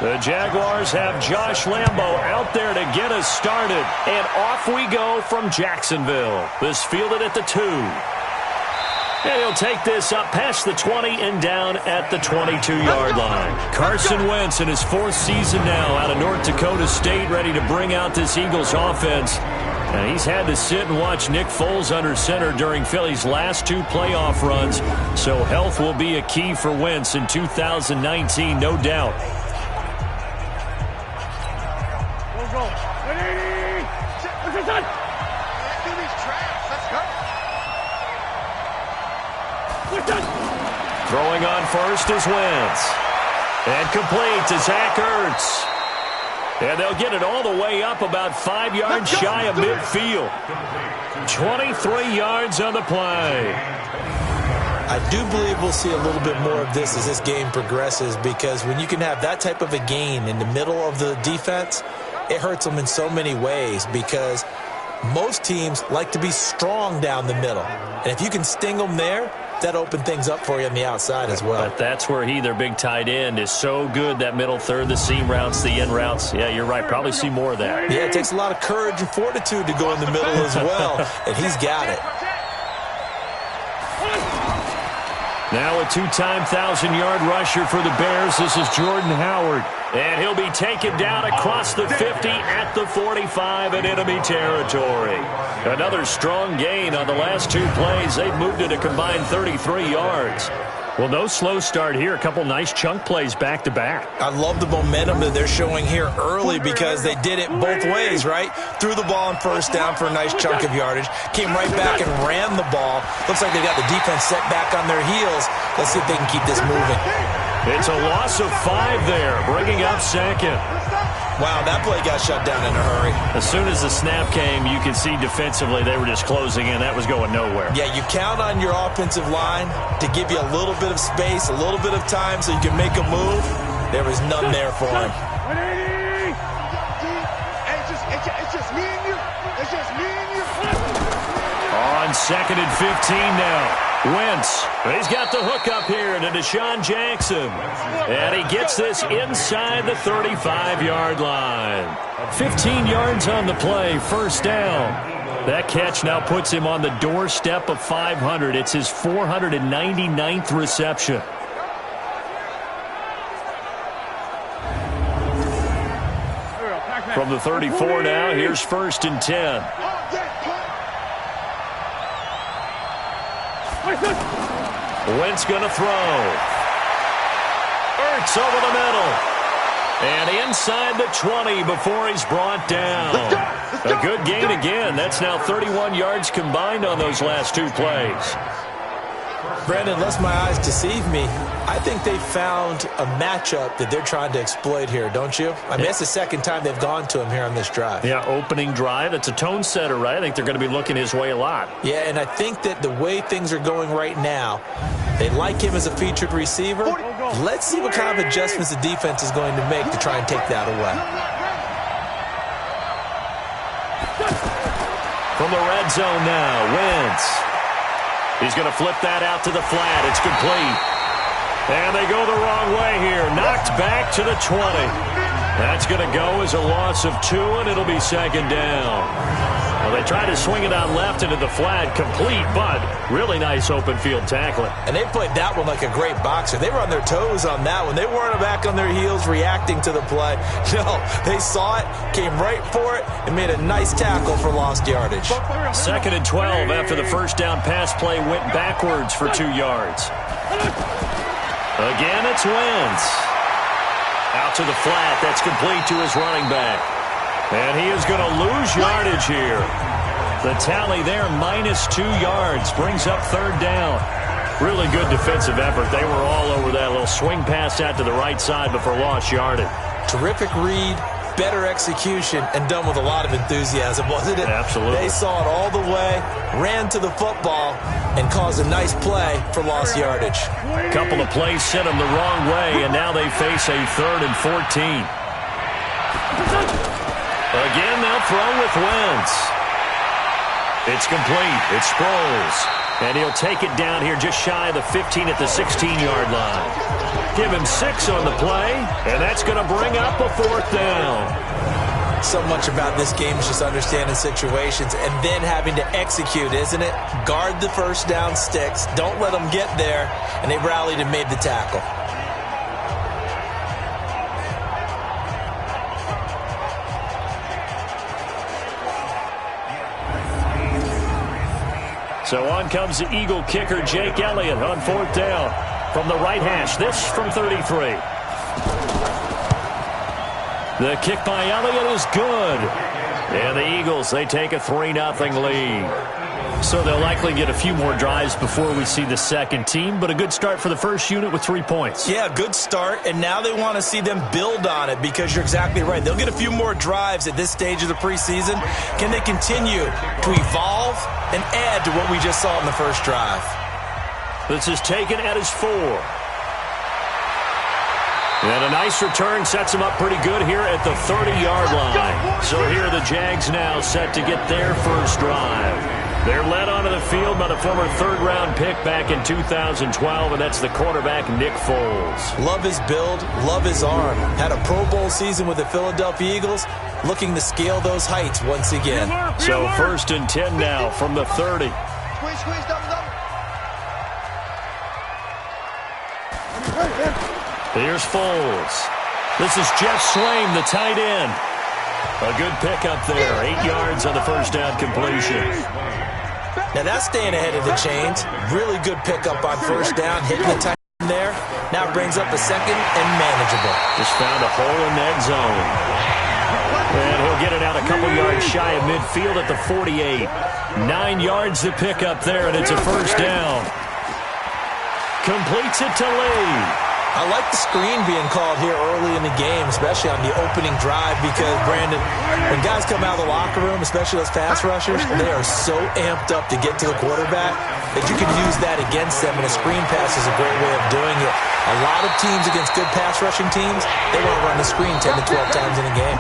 The Jaguars have Josh Lambo out there to get us started. And off we go from Jacksonville. This fielded at the 2. And he'll take this up past the 20 and down at the 22-yard line. Carson Wentz in his 4th season now out of North Dakota State, ready to bring out this Eagles offense. And he's had to sit and watch Nick Foles under center during Philly's last 2 playoff runs. So health will be a key for Wentz in 2019, no doubt. Throwing on first is Wentz. And complete to Zach Ertz. And they'll get it all the way up about 5 yards shy of midfield. 23 yards on the play. I do believe we'll see a little bit more of this as this game progresses, because when you can have that type of a gain in the middle of the defense, it hurts them in so many ways, because most teams like to be strong down the middle. And if you can sting them there, that opened things up for you on the outside as well. But that's where their big tight end, is so good, that middle third, the seam routes, the in routes. Yeah, you're right. Probably see more of that. Yeah, it takes a lot of courage and fortitude to go in the middle as well, and he's got it. Now a 2-time 1,000-yard rusher for the Bears. This is Jordan Howard. And he'll be taken down across the 50 at the 45 in enemy territory. Another strong gain on the last 2 plays. They've moved it a combined 33 yards. Well, no slow start here. A couple nice chunk plays back-to-back. I love the momentum that they're showing here early, because they did it both ways, right? Threw the ball on first down for a nice chunk of yardage. Came right back and ran the ball. Looks like they got the defense set back on their heels. Let's see if they can keep this moving. It's a loss of 5 there, bringing up second. Wow, that play got shut down in a hurry. As soon as the snap came, you could see defensively they were just closing in. That was going nowhere. Yeah, you count on your offensive line to give you a little bit of space, a little bit of time so you can make a move. There was none there for him. It's just me and you. It's just me and you. On 2nd and 15 now. Wentz, he's got the hook up here to Deshaun Jackson. And he gets this inside the 35-yard line. 15 yards on the play, first down. That catch now puts him on the doorstep of 500. It's his 499th reception. From the 34 now, here's 1st and 10. Wentz going to throw. Ertz over the middle. And inside the 20 before he's brought down. A good gain again. That's now 31 yards combined on those last 2 plays. Brandon, unless my eyes deceive me, I think they found a matchup that they're trying to exploit here, don't you? I mean, that's the 2nd time they've gone to him here on this drive. Yeah, opening drive. It's a tone setter, right? I think they're going to be looking his way a lot. Yeah, and I think that the way things are going right now, they like him as a featured receiver. Let's see what kind of adjustments the defense is going to make to try and take that away. From the red zone now, Wentz. He's going to flip that out to the flat. It's complete. And they go the wrong way here. Knocked back to the 20. That's going to go as a loss of 2, and it'll be 2nd down. Well, they tried to swing it out left into the flat, complete, but really nice open field tackling. And they played that one like a great boxer. They were on their toes on that one. They weren't back on their heels reacting to the play. No, they saw it, came right for it, and made a nice tackle for lost yardage. 2nd and 12 after the first down pass play went backwards for 2 yards. Again, it's Wentz. Out to the flat. That's complete to his running back. And he is going to lose yardage here. The tally there, -2 yards, brings up 3rd down. Really good defensive effort. They were all over that little swing pass out to the right side before lost yardage. Terrific read, better execution, and done with a lot of enthusiasm, wasn't it? Absolutely. They saw it all the way, ran to the football, and caused a nice play for lost yardage. A couple of plays sent them the wrong way, and now they face a 3rd and 14. Again, they'll throw with Wentz. It's complete. It's Sproles. And he'll take it down here just shy of the 15 at the 16-yard line. Give him 6 on the play, and that's going to bring up a 4th down. So much about this game is just understanding situations and then having to execute, isn't it? Guard the first down sticks. Don't let them get there. And they rallied and made the tackle. So on comes the Eagle kicker, Jake Elliott, on 4th down from the right hash. This from 33. The kick by Elliott is good. And the Eagles, they take a 3-0 lead. So they'll likely get a few more drives before we see the second team, but a good start for the first unit with 3 points. Yeah, good start, and now they want to see them build on it because you're exactly right. They'll get a few more drives at this stage of the preseason. Can they continue to evolve and add to what we just saw in the first drive? This is taken at his 4. And a nice return sets him up pretty good here at the 30-yard line. So here are the Jags now set to get their first drive. They're led onto the field by the former 3rd-round pick back in 2012, and that's the quarterback, Nick Foles. Love his build, love his arm. Had a Pro Bowl season with the Philadelphia Eagles, looking to scale those heights once again. So 1st and 10 now from the 30. Squeeze, double. Here's Foles. This is Jeff Swaim, the tight end. A good pickup there. 8 yards on the first down completion. Now that's staying ahead of the chains. Really good pickup on first down, hitting the tight end there. Now it brings up a second and manageable. Just found a hole in that zone. And he'll get it out a couple yards shy of midfield at the 48. 9 yards to pick up there, and it's a first down. Completes it to Lee. I like the screen being called here early in the game, especially on the opening drive, because, Brandon, when guys come out of the locker room, especially those pass rushers, they are so amped up to get to the quarterback that you can use that against them, and a screen pass is a great way of doing it. A lot of teams against good pass rushing teams, they want to run the screen 10 to 12 times in a game.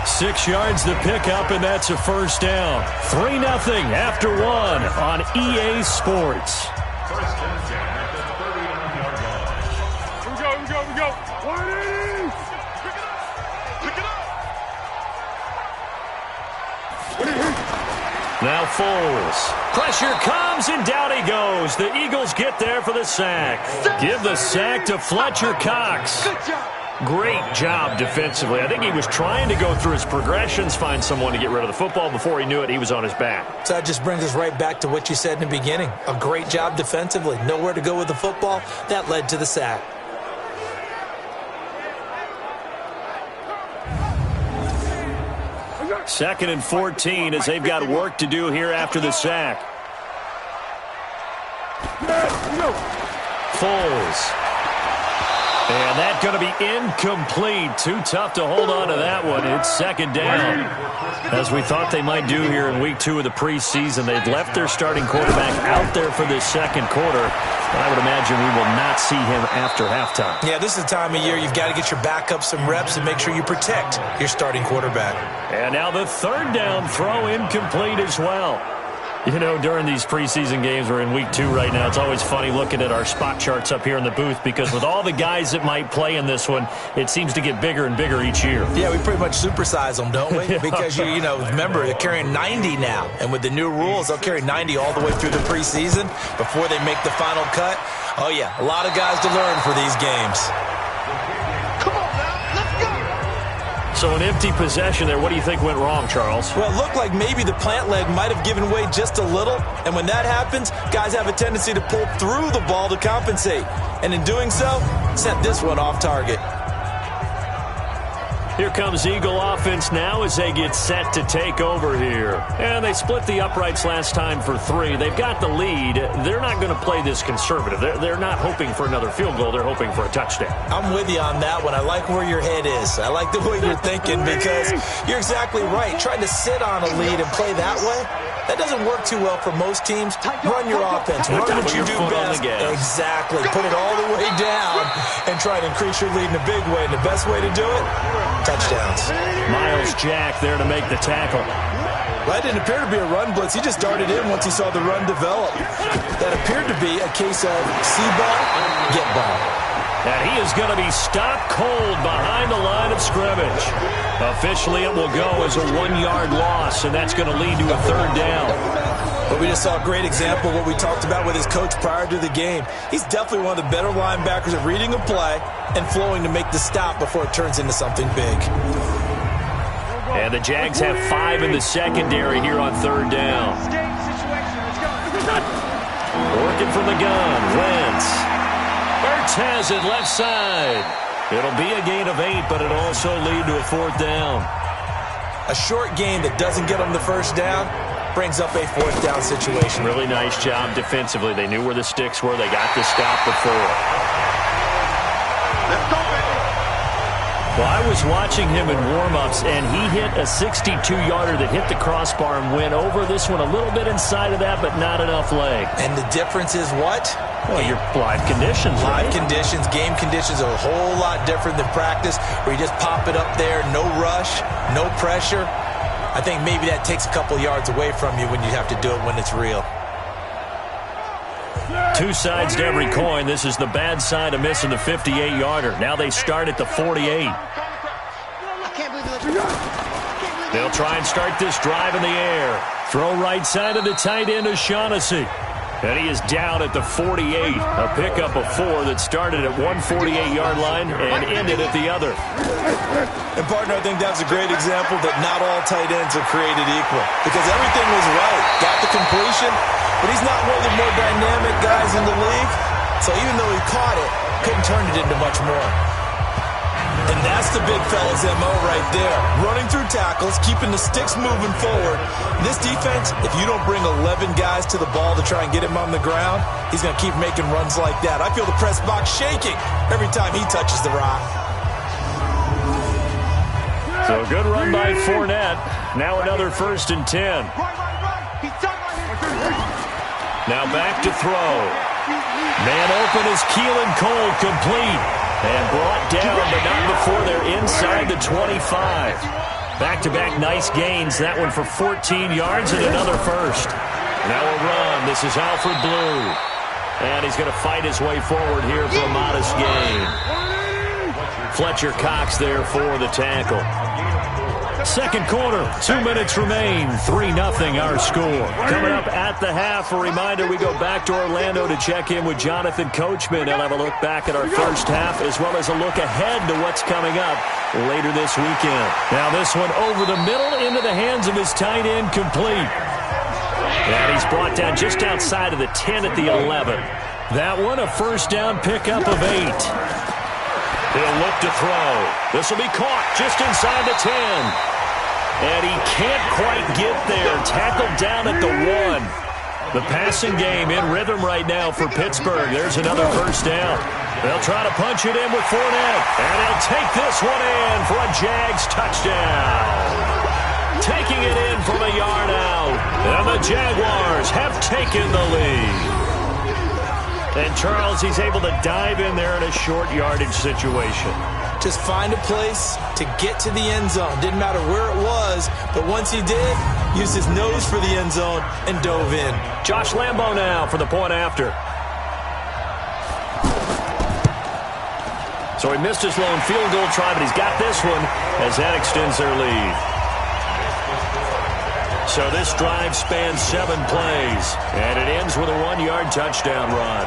6 yards to pick up, and that's a first down. 3-0 after 1 on EA Sports. Now Foles. Pressure comes, and down he goes. The Eagles get there for the sack. Give the sack to Fletcher Cox. Good job. Great job defensively. I think he was trying to go through his progressions, find someone to get rid of the football. Before he knew it, he was on his back. So that just brings us right back to what you said in the beginning. A great job defensively. Nowhere to go with the football. That led to the sack. Second and 14 as they've got work to do here after the sack. Foles. And that's going to be incomplete. Too tough to hold on to that one. It's second down. As we thought they might do here in week 2 of the preseason, they've left their starting quarterback out there for this second quarter. But I would imagine we will not see him after halftime. Yeah, this is the time of year you've got to get your backup some reps and make sure you protect your starting quarterback. And now the third down throw incomplete as well. You know, during these preseason games, we're in week 2 right now. It's always funny looking at our spot charts up here in the booth because with all the guys that might play in this one, it seems to get bigger and bigger each year. Yeah, we pretty much supersize them, don't we? Because, you know, remember, they're carrying 90 now. And with the new rules, they'll carry 90 all the way through the preseason before they make the final cut. Oh, yeah, a lot of guys to learn for these games. So an empty possession there. What do you think went wrong, Charles? Well, it looked like maybe the plant leg might have given way just a little. And when that happens, guys have a tendency to pull through the ball to compensate. And in doing so, sent this one off target. Here comes Eagle offense now as they get set to take over here. And they split the uprights last time for 3. They've got the lead. They're not going to play this conservative. They're not hoping for another field goal. They're hoping for a touchdown. I'm with you on that one. I like where your head is. I like the way you're thinking because you're exactly right. Trying to sit on a lead and play that way, that doesn't work too well for most teams. Run your offense. Run what you do best. Exactly. Put it all the way down and try to increase your lead in a big way. And the best way to do it, touchdowns. Miles Jack there to make the tackle. Well, that didn't appear to be a run blitz. He just darted in once he saw the run develop. That appeared to be a case of see ball, get ball. And he is going to be stopped cold behind the line of scrimmage. Officially, it will go as a 1-yard loss, and that's going to lead to a 3rd down. But we just saw a great example of what we talked about with his coach prior to the game. He's definitely one of the better linebackers at reading a play and flowing to make the stop before it turns into something big. And the Jags have 5 in the secondary here on 3rd down. Working from the gun, Wentz. Ertz has it left side. It'll be a gain of 8, but it'll also lead to a 4th down. A short gain that doesn't get them the first down brings up a 4th down situation. Really nice job defensively. They knew where the sticks were. They got the stop before. Let's go, baby. Well, I was watching him in warm-ups, and he hit a 62-yarder that hit the crossbar and went over this one a little bit inside of that, but not enough leg. And the difference is what? Well, your live conditions, right? Live conditions, game conditions are a whole lot different than practice, where you just pop it up there, no rush, no pressure. I think maybe that takes a couple yards away from you when you have to do it when it's real. 2 sides to every coin. This is the bad side of missing the 58-yarder. Now they start at the 48. They'll try and start this drive in the air. Throw right side of the tight end to Shaughnessy. And he is down at the 48. A pickup of 4 that started at one 48-yard line and ended at the other. And, partner, I think that's a great example that not all tight ends are created equal. Because everything was right. Got the completion, but he's not one of the more dynamic guys in the league. So even though he caught it, couldn't turn it into much more. And that's the big fella's MO right there. Running through tackles, keeping the sticks moving forward. This defense, if you don't bring 11 guys to the ball to try and get him on the ground, he's going to keep making runs like that. I feel the press box shaking every time he touches the rock. So a good run by Fournette. Now another 1st and 10. Now back to throw. Man open is Keelan Cole, complete. And brought down, but not before they're inside the 25. Back-to-back nice gains. That one for 14 yards and another 1st. Now a run. This is Alfred Blue. And he's going to fight his way forward here for a modest gain. Fletcher Cox there for the tackle. Second quarter, 2 minutes remain. 3-0 our score. Coming up at the half, a reminder we go back to Orlando to check in with Jonathan Coachman. He'll have a look back at our first half as well as a look ahead to what's coming up later this weekend. Now this one over the middle into the hands of his tight end, complete. And he's brought down just outside of the 10 at the 11. That one a 1st down pickup of 8. He'll look to throw. This will be caught just inside the 10. And he can't quite get there. Tackled down at the 1. The passing game in rhythm right now for Pittsburgh. There's another 1st down. They'll try to punch it in with Fournette. And he'll take this one in for a Jags touchdown. Taking it in from a yard out. And the Jaguars have taken the lead. And Charles, he's able to dive in there in a short yardage situation. Just find a place to get to the end zone. Didn't matter where it was, but once he did, used his nose for the end zone and dove in. Josh Lambo now for the point after. So he missed his lone field goal try, but he's got this one as that extends their lead. So this drive spans 7 plays, and it ends with a 1-yard touchdown run.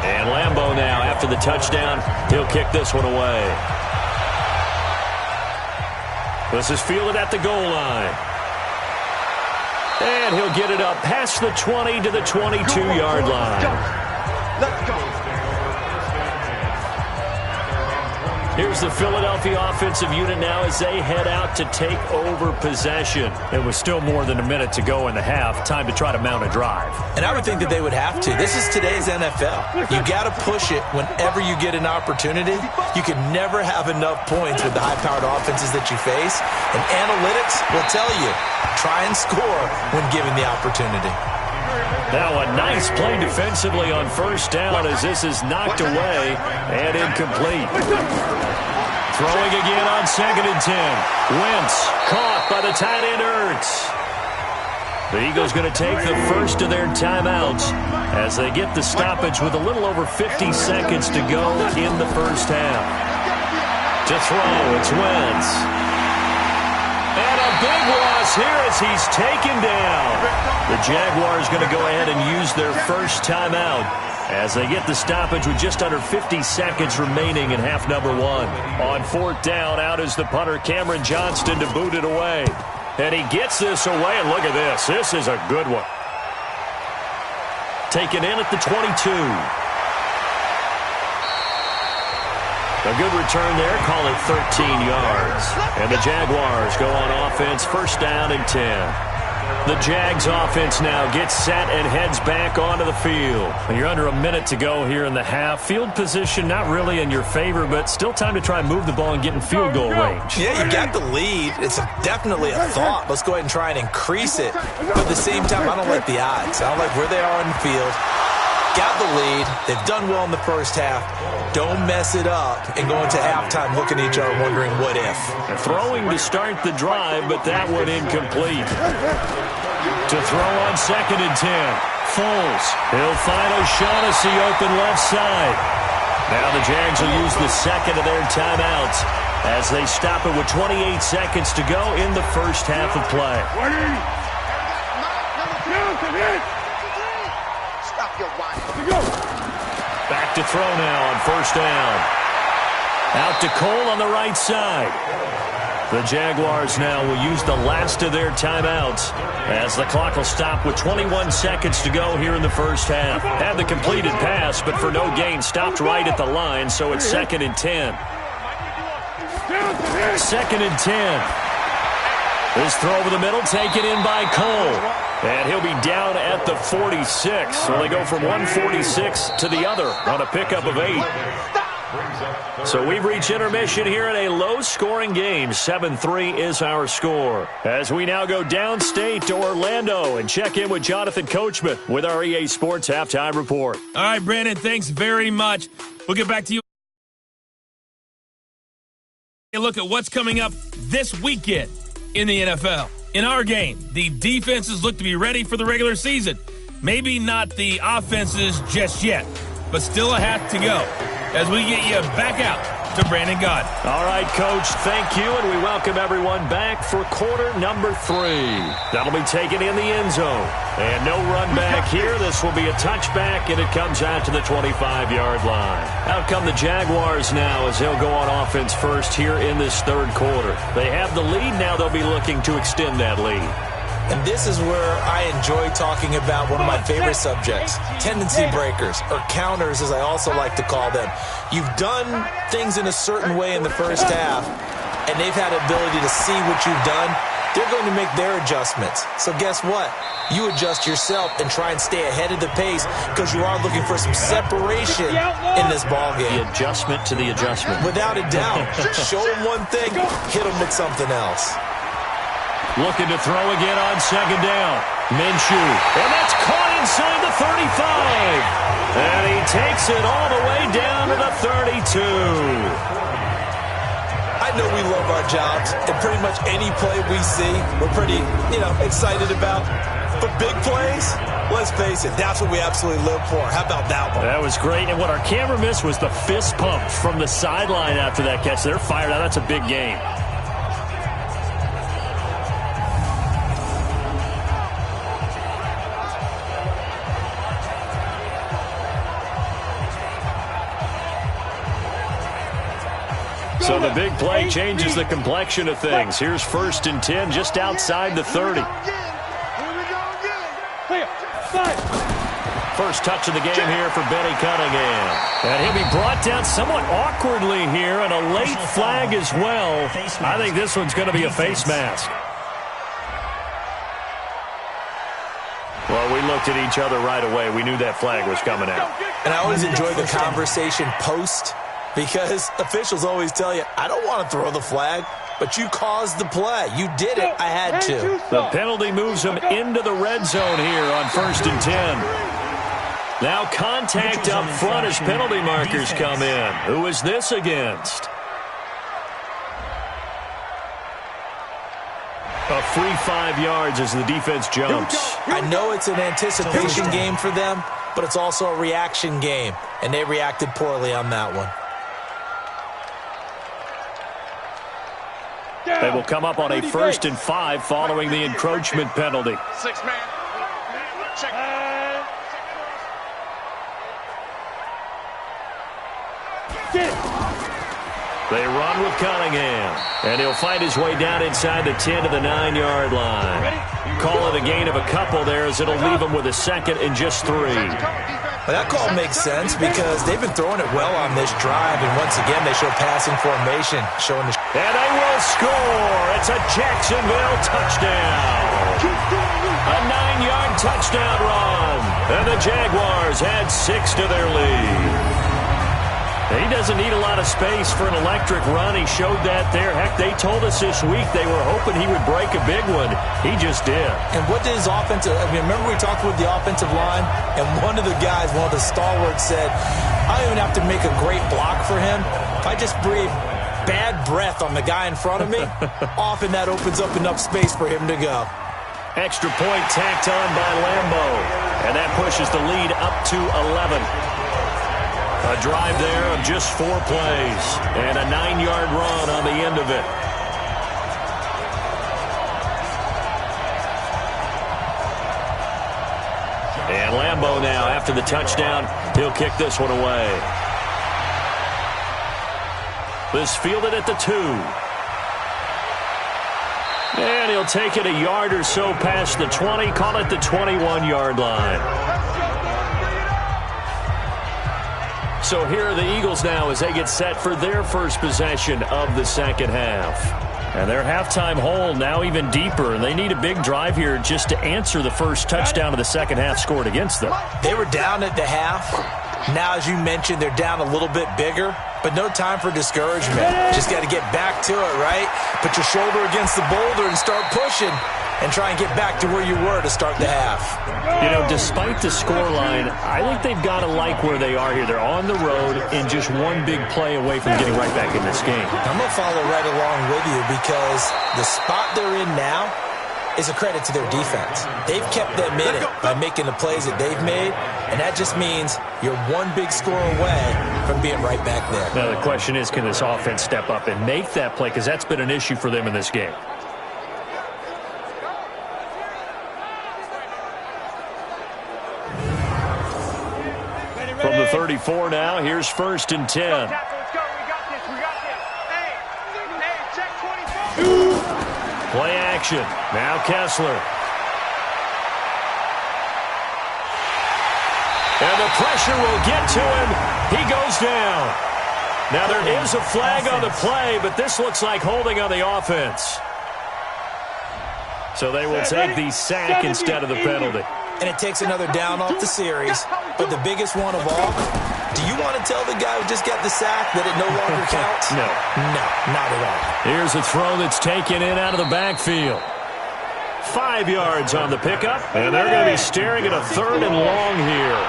And Lambo now, after the touchdown, he'll kick this one away. This is fielded at the goal line. And he'll get it up past the 20 to the 22-yard line. Let's go. Here's the Philadelphia offensive unit now as they head out to take over possession. It was still more than a minute to go in the half. Time to try to mount a drive. And I would think that they would have to. This is today's NFL. You got to push it whenever you get an opportunity. You can never have enough points with the high-powered offenses that you face. And analytics will tell you, try and score when given the opportunity. Now a nice play defensively on first down as this is knocked away and incomplete. Throwing again on 2nd and 10. Wentz caught by the tight end Ertz. The Eagles going to take the first of their timeouts as they get the stoppage with a little over 50 seconds to go in the first half. To throw, it's Wentz. And a big loss here as he's taken down. The Jaguars going to go ahead and use their first timeout as they get the stoppage with just under 50 seconds remaining in half number 1. On 4th down, out is the punter Cameron Johnston to boot it away. And he gets this away, and look at this. This is a good one. Taken in at the 22. A good return there, call it 13 yards. And the Jaguars go on offense, first down and 10. The Jags offense now gets set and heads back onto the field. You're under a minute to go here in the half. Field position not really in your favor, but still time to try and move the ball and get in field goal range. Yeah, you got the lead. It's definitely a thought. Let's go ahead and try and increase it. But at the same time, I don't like the odds. I don't like where they are on the field. Got the lead. They've done well in the first half. Don't mess it up and go into halftime looking at each other wondering what if. Throwing to start the drive, but that one incomplete. To throw on 2nd and 10. Foles. He'll find O'Shaughnessy open left side. Now the Jags will use the second of their timeouts as they stop it with 28 seconds to go in the first half of play. Back to throw now on first down. Out to Cole on the right side. The Jaguars now will use the last of their timeouts as the clock will stop with 21 seconds to go here in the first half. Had the completed pass, but for no gain, stopped right at the line, so it's 2nd and 10. 2nd and 10. This throw over the middle taken in by Cole. And he'll be down at the 46. So they go from 146 to the other on a pickup of 8. So we've reached intermission here in a low-scoring game. 7-3 is our score. As we now go downstate to Orlando and check in with Jonathan Coachman with our EA Sports Halftime Report. All right, Brandon, thanks very much. We'll get back to you. Look at what's coming up this weekend in the NFL. In our game, the defenses look to be ready for the regular season. Maybe not the offenses just yet, but still a half to go as we get you back out to Brandon Gaudin. All right, Coach, thank you, and we welcome everyone back for quarter number 3. That'll be taken in the end zone. And no run back here. This will be a touchback, and it comes out to the 25-yard line. Out come the Jaguars now as they'll go on offense first here in this third quarter. They have the lead. Now they'll be looking to extend that lead. And this is where I enjoy talking about one of my favorite subjects, tendency breakers, or counters as I also like to call them. You've done things in a certain way in the first half, and they've had the ability to see what you've done. They're going to make their adjustments. So guess what? You adjust yourself and try and stay ahead of the pace because you are looking for some separation in this ballgame. The adjustment to the adjustment. Without a doubt. Show them one thing, hit them with something else. Looking to throw again on second down. Minshew. And that's caught inside the 35. And he takes it all the way down to the 32. I know we love our jobs, and pretty much any play we see, we're pretty, excited about. But big plays, let's face it, that's what we absolutely live for. How about that one? That was great. And what our camera missed was the fist pump from the sideline after that catch. They're fired out. That's a big game. So the big play changes the complexion of things. Here's 1st and 10 just outside the 30. First touch of the game here for Benny Cunningham. And he'll be brought down somewhat awkwardly here, and a late flag as well. I think this one's going to be a face mask. Well, we looked at each other right away. We knew that flag was coming out. And I always enjoy the conversation post, because officials always tell you, I don't want to throw the flag, but you caused the play. You did it. I had to. The penalty moves him into the red zone here on 1st and 10. Now contact up front as penalty markers come in. Who is this against? A free 5 yards as the defense jumps. I know it's an anticipation game for them, but it's also a reaction game, and they reacted poorly on that one. They will come up on a 1st and 5 following the encroachment penalty. 6-man. Check. They run with Cunningham, and he'll fight his way down inside the 10 to the 9-yard line. Call it a gain of a couple there, as it'll leave him with a 2nd and just 3. Well, that call makes sense because they've been throwing it well on this drive, and once again they show passing formation, showing the. And they will score. It's a Jacksonville touchdown. A 9-yard touchdown run, and the Jaguars add 6 to their lead. He doesn't need a lot of space for an electric run. He showed that there. Heck, they told us this week they were hoping he would break a big one. He just did. And what did his offensive, remember we talked with the offensive line, and one of the guys, one of the stalwarts said, I don't even have to make a great block for him. If I just breathe bad breath on the guy in front of me, often that opens up enough space for him to go. Extra point tacked on by Lambo. And that pushes the lead up to 11. A drive there of just 4 plays. And a 9-yard run on the end of it. And Lambo now, after the touchdown, he'll kick this one away. This fielded at the 2. And he'll take it a yard or so past the 20, call it the 21-yard line. So here are the Eagles now as they get set for their first possession of the second half. And their halftime hole now even deeper, and they need a big drive here just to answer the first touchdown of the second half scored against them. They were down at the half. Now, as you mentioned, they're down a little bit bigger, but no time for discouragement. Just got to get back to it, right? Put your shoulder against the boulder and start pushing and try and get back to where you were to start the half. You know, despite the scoreline, I think they've got to like where they are here. They're on the road and just one big play away from getting right back in this game. I'm going to follow right along with you because the spot they're in now is a credit to their defense. They've kept them in it by making the plays that they've made, and that just means you're one big score away from being right back there. Now, the question is, can this offense step up and make that play? Because that's been an issue for them in this game. From the 34 now, here's 1st and 10. Let's go. We got this. Hey, check 24. Play action. Now Kessler. And the pressure will get to him. He goes down. Now there is a flag on the play, but this looks like holding on the offense. So they will take the sack instead of the penalty. And it takes another down off the series. But the biggest one of all, do you want to tell the guy who just got the sack that it no longer counts? No. No, not at all. Here's a throw that's taken in out of the backfield. 5 yards on the pickup, and they're going to be staring at a 3rd and long here.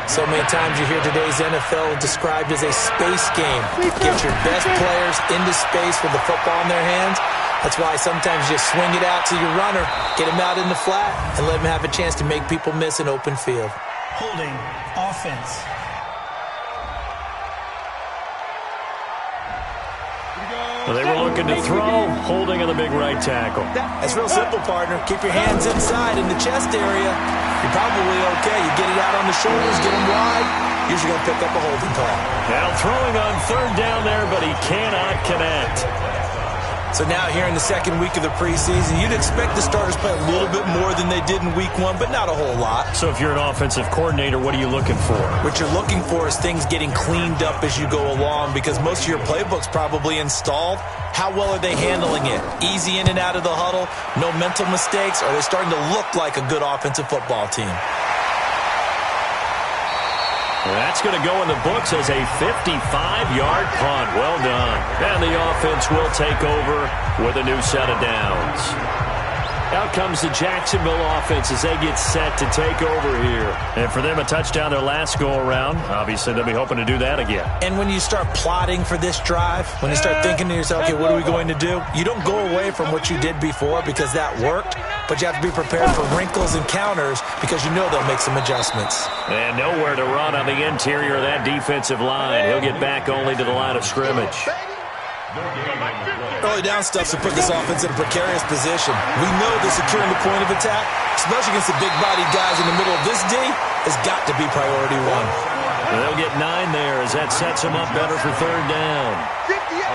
So many times you hear today's NFL described as a space game. Get your best players into space with the football in their hands. That's why sometimes you just swing it out to your runner, get him out in the flat, and let him have a chance to make people miss an open field. Holding offense. Well, they were looking to throw, holding on the big right tackle. That's real simple, partner. Keep your hands inside in the chest area. You're probably okay. You get it out on the shoulders, get them wide. Usually going to pick up a holding call. Now throwing on 3rd down there, but he cannot connect. So now here in the second week of the preseason, you'd expect the starters play a little bit more than they did in week one, but not a whole lot. So if you're an offensive coordinator, what are you looking for? What you're looking for is things getting cleaned up as you go along, because most of your playbook's probably installed. How well are they handling it? Easy in and out of the huddle? No mental mistakes? Are they starting to look like a good offensive football team? That's going to go in the books as a 55-yard punt. Well done. And the offense will take over with a new set of downs. Out comes the Jacksonville offense as they get set to take over here. And for them, a touchdown their last go-around. Obviously, they'll be hoping to do that again. And when you start plotting for this drive, when you start thinking to yourself, okay, what are we going to do? You don't go away from what you did before because that worked, but you have to be prepared for wrinkles and counters because you know they'll make some adjustments. And nowhere to run on the interior of that defensive line. He'll get back only to the line of scrimmage. Early down stuff to put this offense in a precarious position. We know that securing the point of attack, especially against the big-bodied guys in the middle of this D, has got to be priority one. They'll get 9 there as that sets them up better for third down.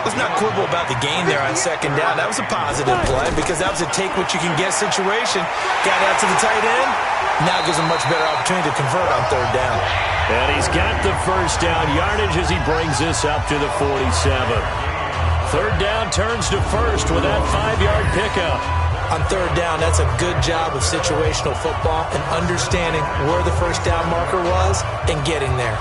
Let's not quibble about the gain there on second down. That was a positive play because that was a take-what-you-can-get situation. Got out to the tight end. Now gives him a much better opportunity to convert on third down. And he's got the first down yardage as he brings this up to the 47. Third down turns to first with that 5-yard pickup. On third down, that's a good job of situational football and understanding where the first down marker was and getting there.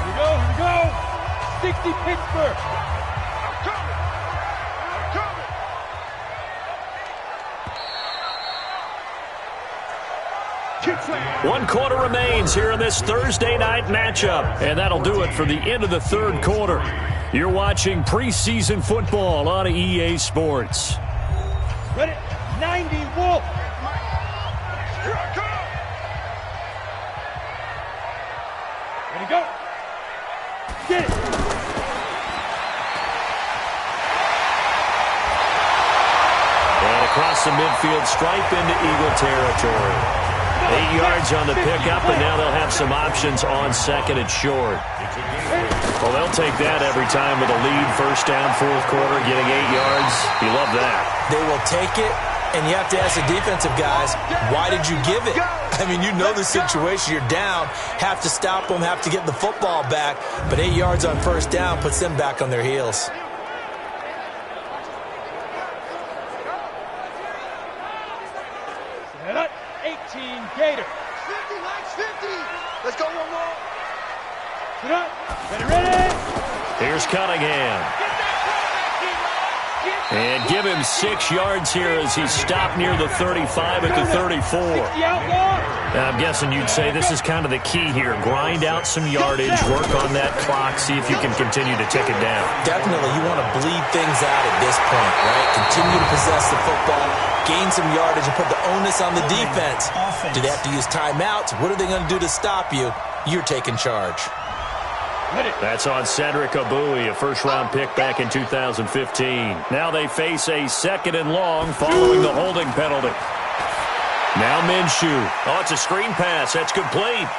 Here we go. 60 Pittsburgh. I'm coming. One quarter remains here in this Thursday night matchup. And that'll do it for the end of the third quarter. You're watching preseason football on EA Sports. Ready? 90 Wolf. Here I come. Ready, go. Get it. And across the midfield stripe into Eagle territory. 8 yards on the pickup, and now they'll have some options on second and short. Well, they'll take that every time with a lead, first down, fourth quarter, getting 8 yards. You love that. They will take it, and you have to ask the defensive guys, why did you give it? I mean, you know the situation. You're down, have to stop them, have to get the football back, but 8 yards on first down puts them back on their heels. Gator. 50, Max, 50. Let's go one more. Sit up. Ready. Here's Cunningham. And give him 6 yards here as he's stopped near the 35 at the 34. I'm guessing you'd say this is kind of the key here. Grind out some yardage, work on that clock, see if you can continue to tick it down. Definitely. You want to bleed things out at this point, right? Continue to possess the football, gain some yardage, and put the onus on the defense. Do they have to use timeouts? What are they going to do to stop you? You're taking charge. That's on Cedric Abui, a first-round pick back in 2015. Now they face a second and long following the holding penalty. Now Minshew. Oh, it's a screen pass. That's complete.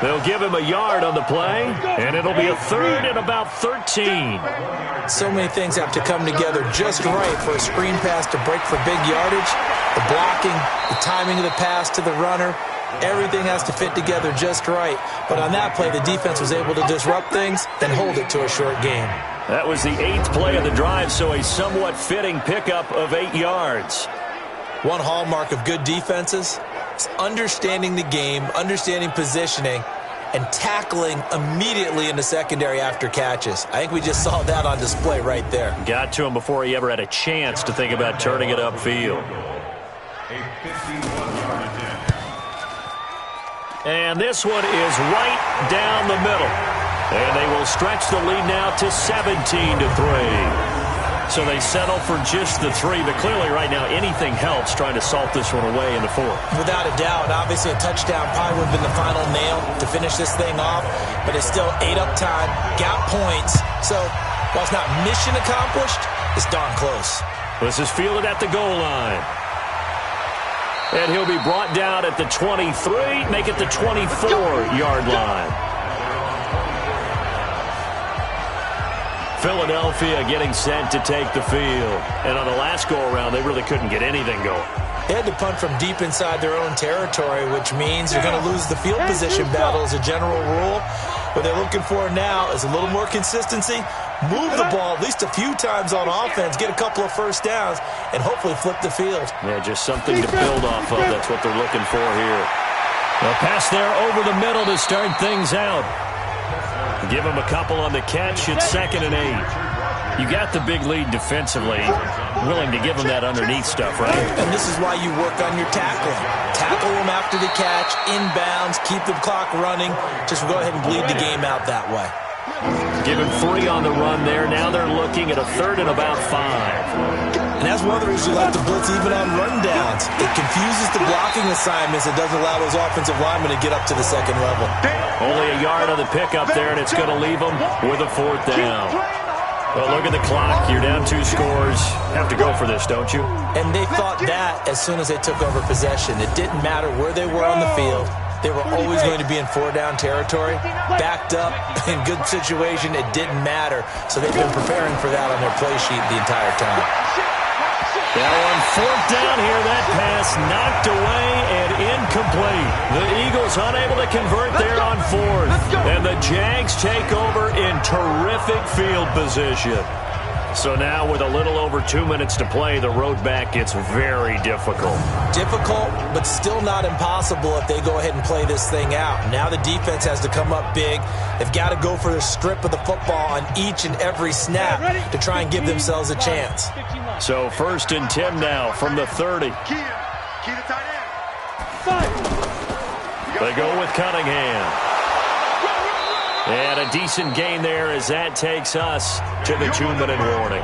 They'll give him a yard on the play, and it'll be a third and about 13. So many things have to come together just right for a screen pass to break for big yardage. The blocking, the timing of the pass to the runner, everything has to fit together just right. But on that play, the defense was able to disrupt things and hold it to a short game. That was the 8th play of the drive, so a somewhat fitting pickup of 8 yards. One hallmark of good defenses is understanding the game, understanding positioning, and tackling immediately in the secondary after catches. I think we just saw that on display right there. Got to him before he ever had a chance to think about turning it upfield. And this one is right down the middle. And they will stretch the lead now to 17-3. So they settle for just the 3, but clearly right now anything helps trying to salt this one away in the 4th. Without a doubt, obviously a touchdown probably would have been the final nail to finish this thing off, but it's still 8 up time, got points. So while it's not mission accomplished, it's darn close. This is fielded at the goal line. And he'll be brought down at the 23, make it the 24-yard line. Philadelphia getting set to take the field. And on the last go-around, they really couldn't get anything going. They had to punt from deep inside their own territory, which means you're going to lose the field position battle as a general rule. What they're looking for now is a little more consistency, move the ball at least a few times on offense, get a couple of first downs, and hopefully flip the field. Yeah, just something to build off of. That's what they're looking for here. A pass there over the middle to start things out. Give him a couple on the catch. It's 2nd and 8. You got the big lead defensively. Willing to give them that underneath stuff, right? And this is why you work on your tackling. Tackle them after the catch, inbounds, keep the clock running. Just go ahead and bleed the game out that way. Given 3 on the run there. Now they're looking at a 3rd and about 5. And that's one of the reasons you like to blitz even on rundowns. It confuses the blocking assignments. It doesn't allow those offensive linemen to get up to the second level. Only a yard on the pickup there, and it's going to leave them with a 4th down. Well, look at the clock. You're down 2 scores. Have to go for this, don't you? And they thought that as soon as they took over possession. It didn't matter where they were on the field. They were always going to be in 4-down territory. Backed up, in good situation, it didn't matter. So they've been preparing for that on their play sheet the entire time. Now on 4th down here, that pass knocked away and incomplete. The Eagles unable to convert there on 4th. And the Jags take over in terrific field position. So now with a little over 2 minutes to play, the road back gets very difficult. Difficult, but still not impossible if they go ahead and play this thing out. Now the defense has to come up big. They've got to go for the strip of the football on each and every snap to try and give themselves a chance. So 1st and 10 now from the 30. Key to tight end. They go with Cunningham. And a decent gain there as that takes us to the 2-minute warning.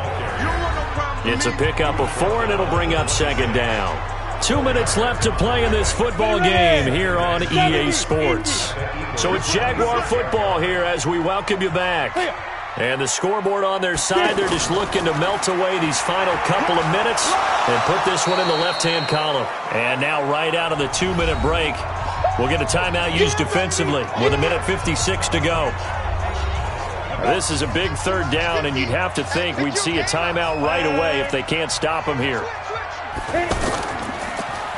It's a pickup of 4, and it'll bring up 2nd down. 2 minutes left to play in this football game here on EA Sports. So it's Jaguar football here as we welcome you back. And the scoreboard on their side, they're just looking to melt away these final couple of minutes and put this one in the left-hand column. And now right out of the 2-minute break, we'll get a timeout used defensively with 1:56 to go. This is a big 3rd down, and you'd have to think we'd see a timeout right away if they can't stop them here.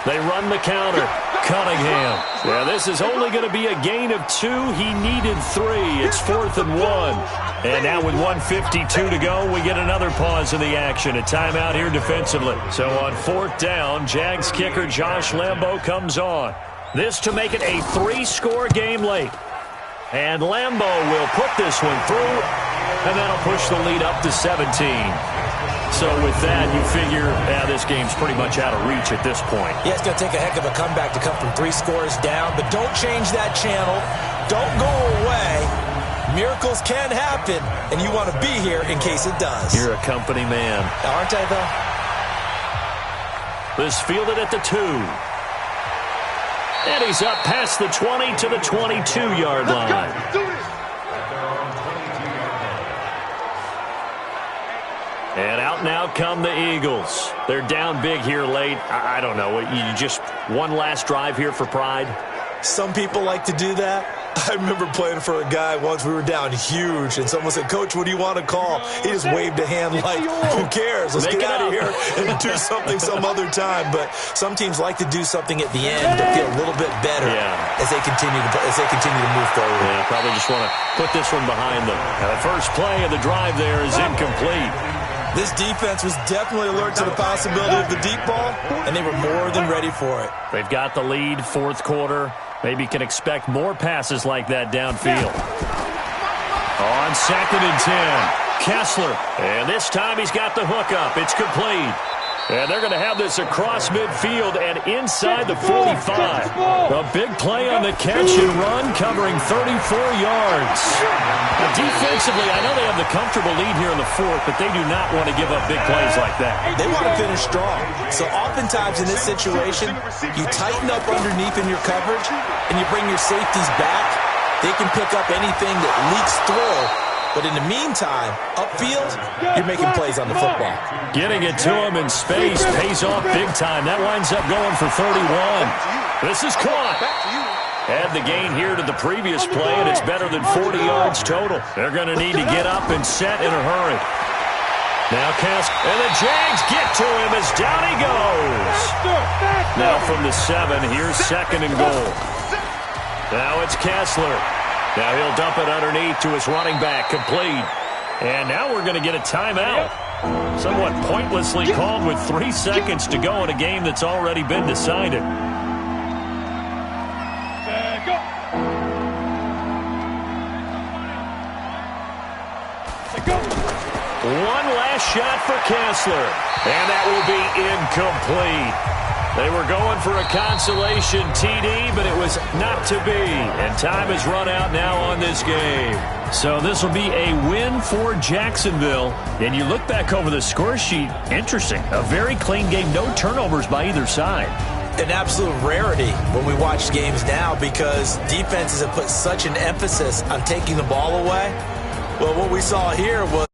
They run the counter. Cunningham. Yeah, this is only going to be a gain of 2. He needed 3. It's 4th and 1. And now with 1:52 to go, we get another pause in the action. A timeout here defensively. So on 4th down, Jags kicker Josh Lambo comes on. This to make it a 3-score game late. And Lambo will put this one through, and that'll push the lead up to 17. So with that, you figure this game's pretty much out of reach at this point. Yeah, it's going to take a heck of a comeback to come from 3 scores down, but don't change that channel. Don't go away. Miracles can happen, and you want to be here in case it does. You're a company man. Aren't I, though? This fielded at the 2. And he's up past the 20 to the 22-yard line. And out now come the Eagles. They're down big here late. I don't know. You just one last drive here for pride? Some people like to do that. I remember playing for a guy once. We were down huge, and someone said, "Coach, what do you want to call?" He just waved a hand like, who cares? Let's get out of here and do something some other time. But some teams like to do something at the end to feel a little bit better as they continue to move forward. Yeah, probably just want to put this one behind them. Now, the first play of the drive there is incomplete. This defense was definitely alert to the possibility of the deep ball, and they were more than ready for it. They've got the lead, 4th quarter. Maybe can expect more passes like that downfield. On 2nd and 10, Kessler. And this time he's got the hook up. It's complete. And they're going to have this across midfield and inside the 45. A big play on the catch and run, covering 34 yards. Now, defensively, I know they have the comfortable lead here in the 4th, but they do not want to give up big plays like that. They want to finish strong. So oftentimes in this situation, you tighten up underneath in your coverage, and you bring your safeties back. They can pick up anything that leaks through, But in the meantime, upfield, you're making plays on the football. Getting it to him in space pays off big time. That winds up going for 31. This is caught. Add the gain here to the previous play, and it's better than 40 yards total. They're going to need to get up and set in a hurry. Now Kessler, and the Jags get to him as down he goes. Now from the 7, here's 2nd and goal. Now it's Kessler. Now he'll dump it underneath to his running back, complete. And now we're going to get a timeout. Somewhat pointlessly called with 3 seconds to go in a game that's already been decided. One last shot for Kessler, and that will be incomplete. They were going for a consolation TD, but it was not to be, and time has run out now on this game. So this will be a win for Jacksonville. And you look back over the score sheet, interesting. A very clean game, no turnovers by either side. An absolute rarity when we watch games now because defenses have put such an emphasis on taking the ball away. Well, what we saw here was